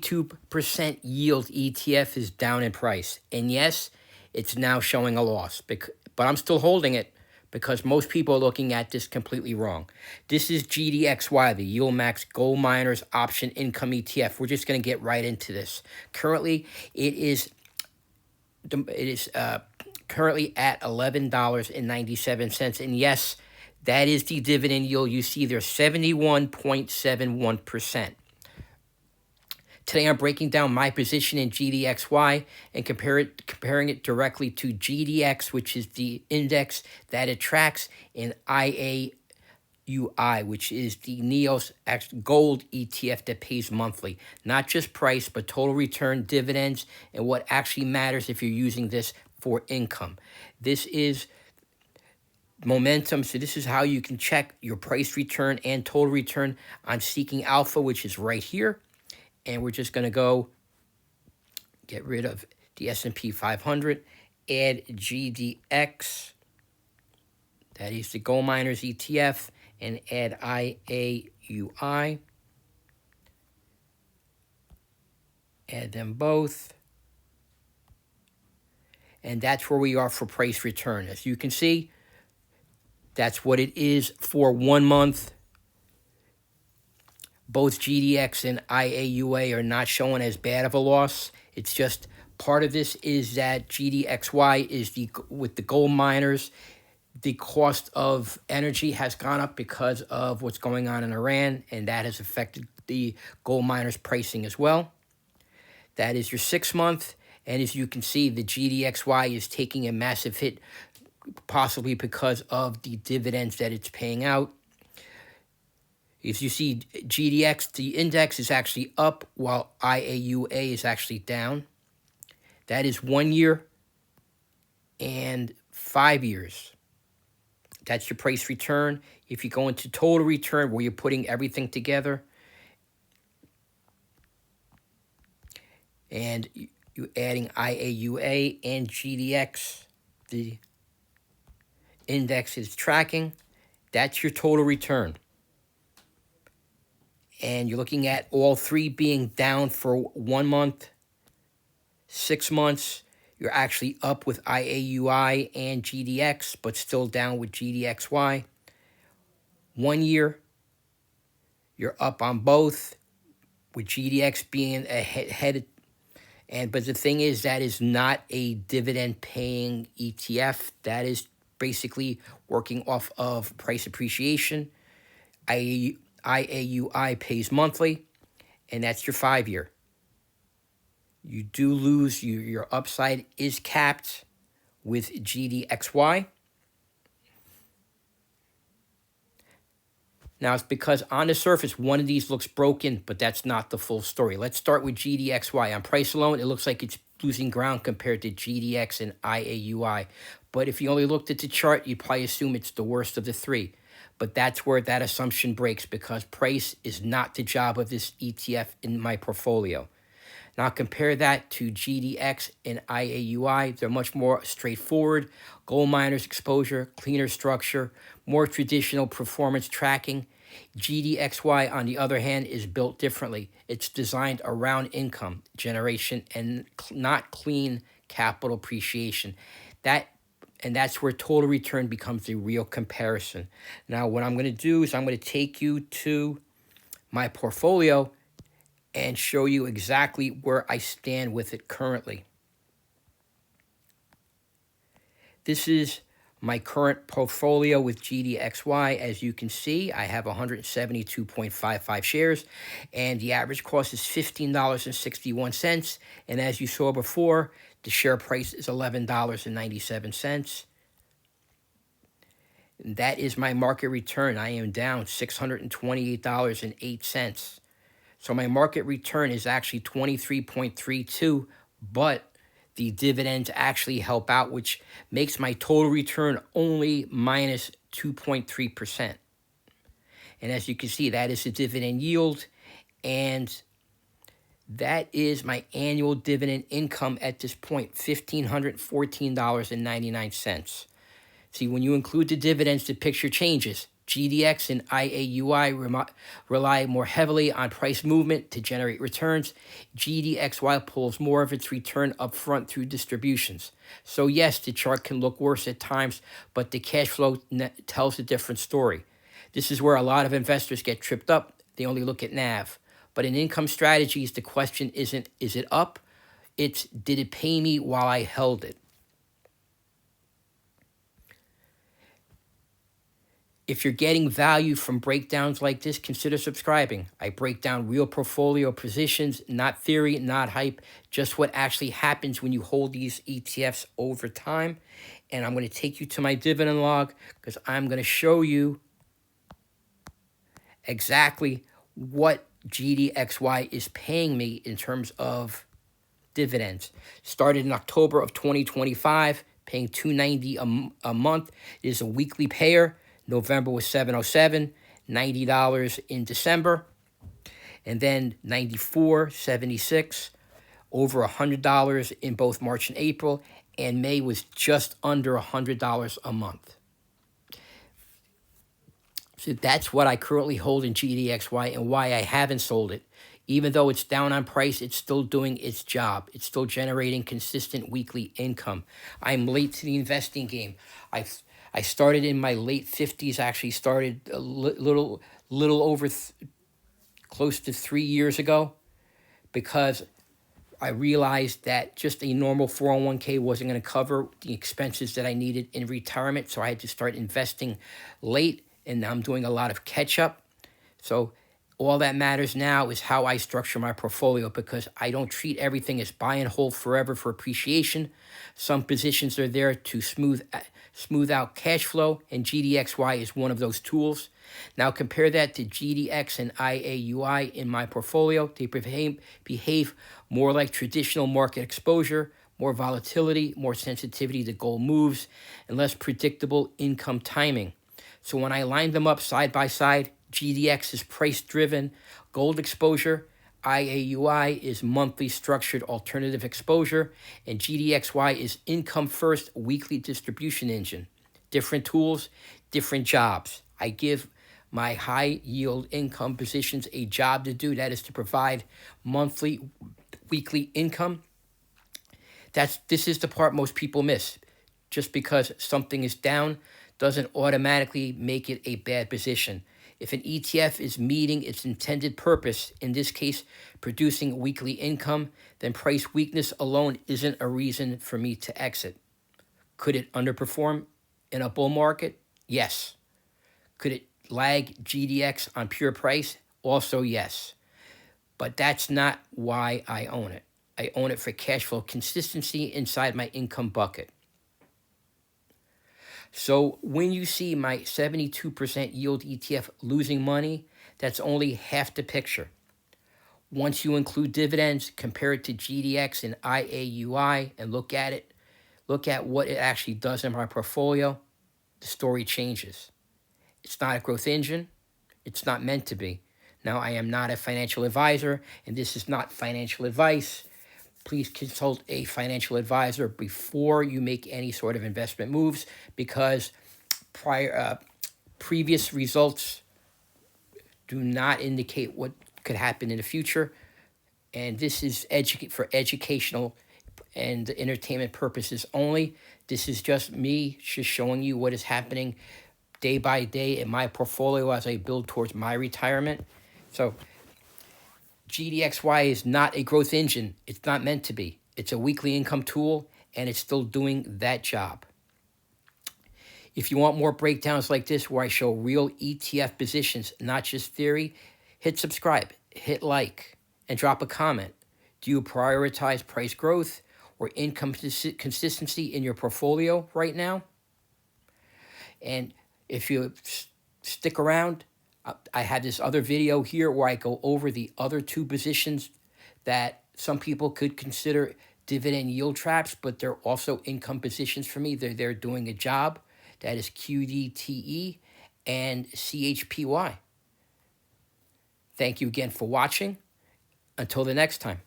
2% yield ETF is down in price. And yes, it's now showing a loss, but I'm still holding it because most people are looking at this completely wrong. This is GDXY, the Yield Max Gold Miners Option Income ETF. We're just going to get right into this. Currently, it is currently at $11.97. And yes, that is the dividend yield. You see there, 71.71%. Today I'm breaking down my position in GDXY and comparing it directly to GDX, which is the index that it tracks, and IAUI, which is the NEOS Gold ETF that pays monthly. Not just price, but total return, dividends, and what actually matters if you're using this for income. This is momentum, so this is how you can check your price return and total return on Seeking Alpha, which is right here. And we're just going to go get rid of the S&P 500, add GDX, that is the Gold Miners ETF, and add IAUI. Add them both. And that's where we are for price return. As you can see, that's what it is for 1 month. Both GDX and IAUA are not showing as bad of a loss. It's just part of this is that GDXY is with the gold miners, the cost of energy has gone up because of what's going on in Iran, and that has affected the gold miners' pricing as well. That is your 6 month, and as you can see, the GDXY is taking a massive hit, possibly because of the dividends that it's paying out. If you see GDX, the index is actually up while IAUA is actually down. That is 1 year and 5 years. That's your price return. If you go into total return, where you're putting everything together, and you're adding IAUA and GDX, the index is tracking, that's your total return. And you're looking at all three being down for 1 month. 6 months, you're actually up with IAUI and GDX, but still down with GDXY. 1 year, you're up on both, with GDX being ahead. But the thing is, that is not a dividend-paying ETF. That is basically working off of price appreciation. IAUI pays monthly, and that's your 5 year. You do lose, your upside is capped with GDXY. Now, it's because on the surface, one of these looks broken, but that's not the full story. Let's start with GDXY. On price alone, it looks like it's losing ground compared to GDX and IAUI. But if you only looked at the chart, you'd probably assume it's the worst of the three. But that's where that assumption breaks, because price is not the job of this ETF in my portfolio. Now compare that to GDX and IAUI. They're much more straightforward. Gold miners exposure, cleaner structure, more traditional performance tracking. GDXY, on the other hand, is built differently. It's designed around income generation and not clean capital appreciation. And that's where total return becomes the real comparison. Now, what I'm going to do is I'm going to take you to my portfolio and show you exactly where I stand with it currently. This is my current portfolio with GDXY. As you can see, I have 172.55 shares, and the average cost is $15.61. And as you saw before, the share price is $11.97. And that is my market return. I am down $628.08. So my market return is actually 23.32, but the dividends actually help out, which makes my total return only minus 2.3%. And as you can see, that is the dividend yield, and that is my annual dividend income at this point, $1,514.99. See, when you include the dividends, the picture changes. GDX and IAUI rely more heavily on price movement to generate returns. GDXY pulls more of its return upfront through distributions. So yes, the chart can look worse at times, but the cash flow tells a different story. This is where a lot of investors get tripped up. They only look at NAV. But in income strategies, the question isn't, is it up? It's, did it pay me while I held it? If you're getting value from breakdowns like this, consider subscribing. I break down real portfolio positions, not theory, not hype, just what actually happens when you hold these ETFs over time. And I'm going to take you to my dividend log because I'm going to show you exactly what GDXY is paying me in terms of dividends. Started in October of 2025, paying $290 a month. It is a weekly payer. November was $707, $90 in December, and then $94, $76, over $100 in both March and April, and May was just under $100 a month. So that's what I currently hold in GDXY and why I haven't sold it. Even though it's down on price, it's still doing its job. It's still generating consistent weekly income. I'm late to the investing game. I started in my late 50s, actually started a little over close to 3 years ago, because I realized that just a normal 401k wasn't going to cover the expenses that I needed in retirement. So I had to start investing late, and I'm doing a lot of catch up. So all that matters now is how I structure my portfolio, because I don't treat everything as buy and hold forever for appreciation. Some positions are there to smooth out cash flow, and GDXY is one of those tools. Now compare that to GDX and IAUI in my portfolio. They behave more like traditional market exposure, more volatility, more sensitivity to gold moves, and less predictable income timing. So when I line them up side by side, GDX is price-driven gold exposure, IAUI is monthly structured alternative exposure, and GDXY is income-first weekly distribution engine. Different tools, different jobs. I give my high-yield income positions a job to do. That is to provide monthly, weekly income. This is the part most people miss. Just because something is down doesn't automatically make it a bad position. If an ETF is meeting its intended purpose, in this case, producing weekly income, then price weakness alone isn't a reason for me to exit. Could it underperform in a bull market? Yes. Could it lag GDX on pure price? Also yes. But that's not why I own it. I own it for cash flow consistency inside my income bucket. So when you see my 72% yield ETF losing money, that's only half the picture. Once you include dividends, compare it to GDX and IAUI and look at what it actually does in my portfolio, the story changes. It's not a growth engine. It's not meant to be. Now, I am not a financial advisor, and this is not financial advice. Please consult a financial advisor before you make any sort of investment moves, because previous results do not indicate what could happen in the future. And this is for educational and entertainment purposes only. This is just me just showing you what is happening day by day in my portfolio as I build towards my retirement. So GDXY is not a growth engine. It's not meant to be. It's a weekly income tool, and it's still doing that job. If you want more breakdowns like this where I show real ETF positions, not just theory, hit subscribe, hit like, and drop a comment. Do you prioritize price growth or income consistency in your portfolio right now? And if you stick around, I have this other video here where I go over the other two positions that some people could consider dividend yield traps, but they're also income positions for me. They're doing a job. That is QDTE and CHPY. Thank you again for watching. Until the next time.